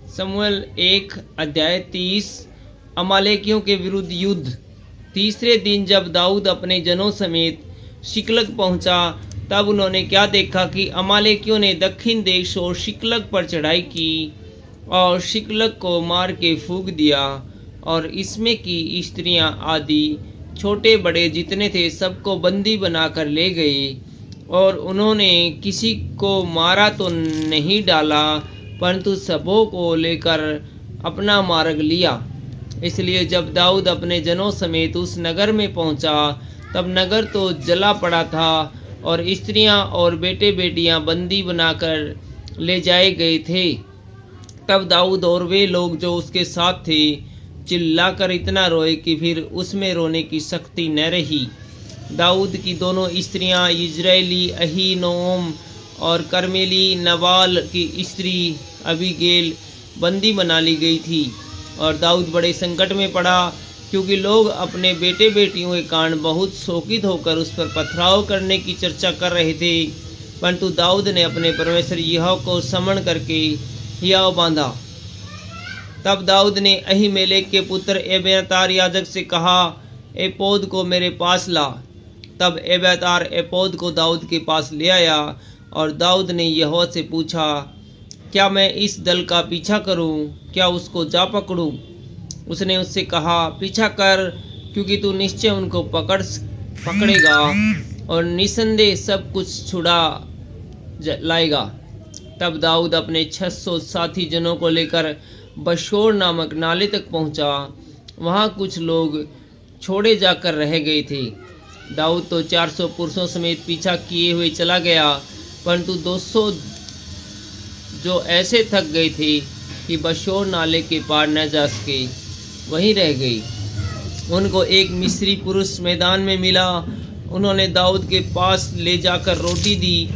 शमूएल 1 अध्याय 30। अमालेकियों के विरुद्ध युद्ध। तीसरे दिन जब दाऊद अपने जनों समेत शिकलग पहुंचा, तब उन्होंने क्या देखा कि अमालेकियों ने दक्षिण देश और शिकलग पर चढ़ाई की और शिकलग को मार के फूंक दिया, और इसमें की स्त्रियां आदि छोटे बड़े जितने थे सबको बंदी बनाकर ले गए। और उन्होंने किसी को मारा तो नहीं डाला, परंतु सबों को लेकर अपना मार्ग लिया। इसलिए जब दाऊद अपने जनों समेत उस नगर में पहुंचा, तब नगर तो जला पड़ा था और स्त्रियां और बेटे बेटियां बंदी बनाकर ले जाए गए थे। तब दाऊद और वे लोग जो उसके साथ थे चिल्लाकर इतना रोए कि फिर उसमें रोने की शक्ति न रही। दाऊद की दोनों स्त्रियां इजरायली अहीनोम और कर्मेली नबाल की स्त्री अबीगेल बंदी बना ली गई थी। और दाऊद बड़े संकट में पड़ा, क्योंकि लोग अपने बेटे बेटियों के कारण बहुत शोकित होकर उस पर पथराव करने की चर्चा कर रहे थे। परंतु दाऊद ने अपने परमेश्वर यहोवा को स्मरण करके हियाव बांधा। तब दाऊद ने अहीमेलेक के पुत्र एब्यातार याजक से कहा, एपोद को मेरे पास ला। तब एब्यातार एपोद को दाऊद के पास ले आया, और दाऊद ने यहोवा से पूछा, क्या मैं इस दल का पीछा करूं? क्या उसको जा पकड़ूं? उसने उससे कहा, पीछा कर, क्योंकि तू निश्चय उनको पकड़ेगा और निसंदेह सब कुछ छुड़ा लाएगा। तब दाऊद अपने 600 साथी जनों को लेकर बशोर नामक नाले तक पहुंचा। वहां कुछ लोग छोड़े जाकर रह गए थे। दाऊद तो 400 पुरुषों समेत पीछा किए हुए चला गया, परंतु 200 जो ऐसे थक गए थे कि बशोर नाले के पार न जा सके, वहीं रह गए। उनको एक मिस्री पुरुष मैदान में मिला। उन्होंने दाऊद के पास ले जाकर रोटी दी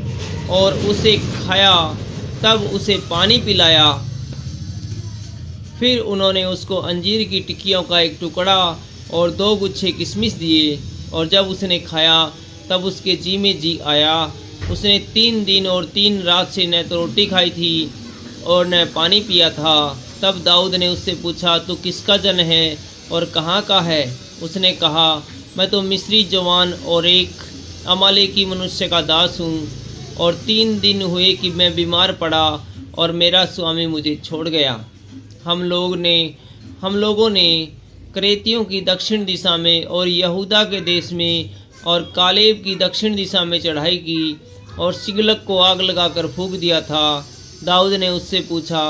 और उसे खाया, तब उसे पानी पिलाया। फिर उन्होंने उसको अंजीर की टिक्कियों का एक टुकड़ा और 2 गुच्छे किशमिश दिए, और जब उसने खाया तब उसके जी में जी आया। उसने 3 दिन और 3 रात से न तो रोटी खाई थी और न पानी पिया था। तब दाऊद ने उससे पूछा, तू किसका जन है और कहाँ का है? उसने कहा, मैं तो मिस्री जवान और एक अमालेकी मनुष्य का दास हूँ, और 3 दिन हुए कि मैं बीमार पड़ा और मेरा स्वामी मुझे छोड़ गया। हम लोगों ने क्रेतियों की दक्षिण दिशा में और यहूदा के देश में और कालेब की दक्षिण दिशा में चढ़ाई की और सिगलग को आग लगाकर फूंक दिया था। दाऊद ने उससे पूछा,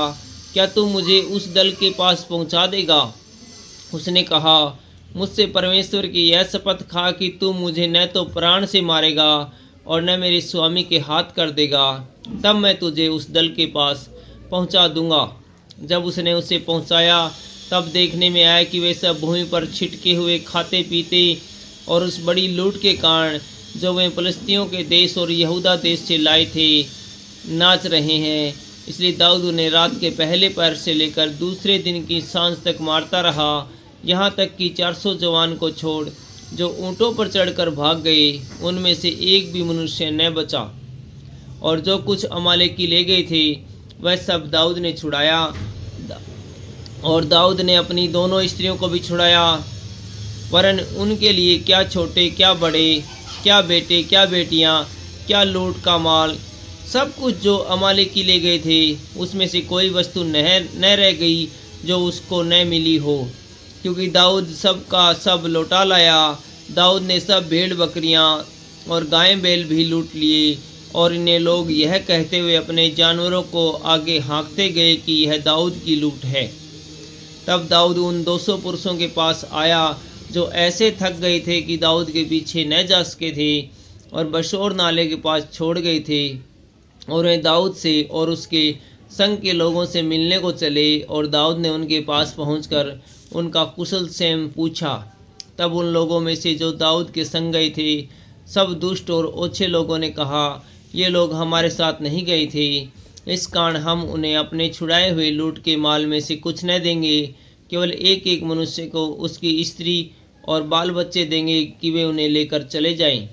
क्या तू मुझे उस दल के पास पहुंचा देगा? उसने कहा, मुझसे परमेश्वर की यह शपथ खा कि तू मुझे न तो प्राण से मारेगा और न मेरे स्वामी के हाथ कर देगा, तब मैं तुझे उस दल के पास पहुंचा दूंगा। जब उसने उसे पहुंचाया, तब देखने में आया कि वे सब भूमि पर छिटके हुए खाते पीते और उस बड़ी लूट के कारण जो वे फलिस्तियों के देश और यहूदा देश से लाए थे नाच रहे हैं। इसलिए दाऊद उन्हें रात के पहले पहर से लेकर दूसरे दिन की सांझ तक मारता रहा, यहाँ तक कि 400 जवान को छोड़ जो ऊँटों पर चढ़कर भाग गए, उनमें से एक भी मनुष्य न बचा। और जो कुछ अमालेकी ले गए थे वह सब दाऊद ने छुड़ाया, और दाऊद ने अपनी दोनों स्त्रियों को भी छुड़ाया। वरन उनके लिए क्या छोटे क्या बड़े, क्या बेटे क्या बेटियां, क्या लूट का माल, सब कुछ जो अमालेकी ले गए थे, उसमें से कोई वस्तु न रह गई जो उसको न मिली हो, क्योंकि दाऊद सब का सब लौटा लाया। दाऊद ने सब भेड़ बकरियां और गायें बैल भी लूट लिए, और इन्हें लोग यह कहते हुए अपने जानवरों को आगे हाँकते गए कि यह दाऊद की लूट है। तब दाऊद उन 200 पुरुषों के पास आया जो ऐसे थक गए थे कि दाऊद के पीछे न जा सके थे, और बशोर नाले के पास छोड़ गए थे, और वे दाऊद से और उसके संग के लोगों से मिलने को चले। और दाऊद ने उनके पास पहुंचकर उनका कुशल क्षेम पूछा। तब उन लोगों में से जो दाऊद के संग गए थे, सब दुष्ट और ओछे लोगों ने कहा, ये लोग हमारे साथ नहीं गए थे, इस कारण हम उन्हें अपने छुड़ाए हुए लूट के माल में से कुछ न देंगे, केवल एक एक मनुष्य को उसकी स्त्री और बाल बच्चे देंगे कि वे उन्हें लेकर चले जाएं।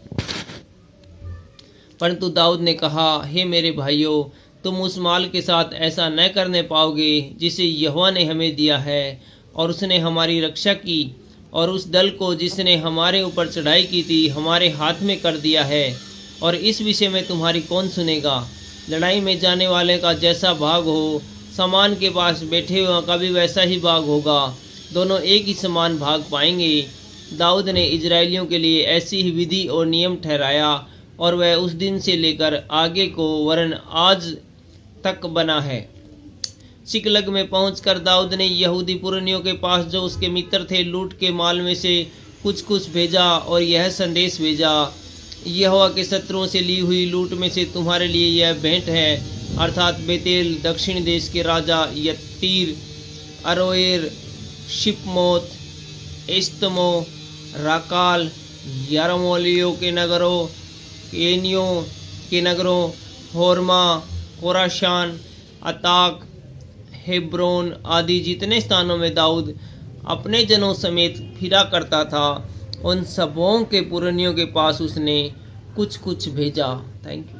परंतु दाऊद ने कहा, हे मेरे भाइयों, तुम उस माल के साथ ऐसा न करने पाओगे जिसे यहोवा ने हमें दिया है। और उसने हमारी रक्षा की और उस दल को जिसने हमारे ऊपर चढ़ाई की थी हमारे हाथ में कर दिया है। और इस विषय में तुम्हारी कौन सुनेगा? लड़ाई में जाने वाले का जैसा भाग हो, सामान के पास बैठे हुए का भी वैसा ही भाग होगा। दोनों एक ही समान भाग पाएंगे। दाऊद ने इजरायलियों के लिए ऐसी ही विधि और नियम ठहराया और वह उस दिन से लेकर आगे को वरन आज तक बना है। सिकलग में पहुंचकर दाऊद ने यहूदी पुरनियों के पास जो उसके मित्र थे लूट के माल में से कुछ कुछ भेजा और यह संदेश भेजा, यहोवा के शत्रुओं से ली हुई लूट में से तुम्हारे लिए यह भेंट है, अर्थात बेतेल दक्षिण देश के राजा यत्तीर, अरोएर, शिपमोत, एस्तमो, राकाल, यारमोलियों के नगरों, केनियों के नगरों, होरमा, कोराशान, अताक, हेब्रोन आदि जितने स्थानों में दाऊद अपने जनों समेत फिरा करता था, उन सबों के पुरनियों के पास उसने कुछ कुछ भेजा। Thank you.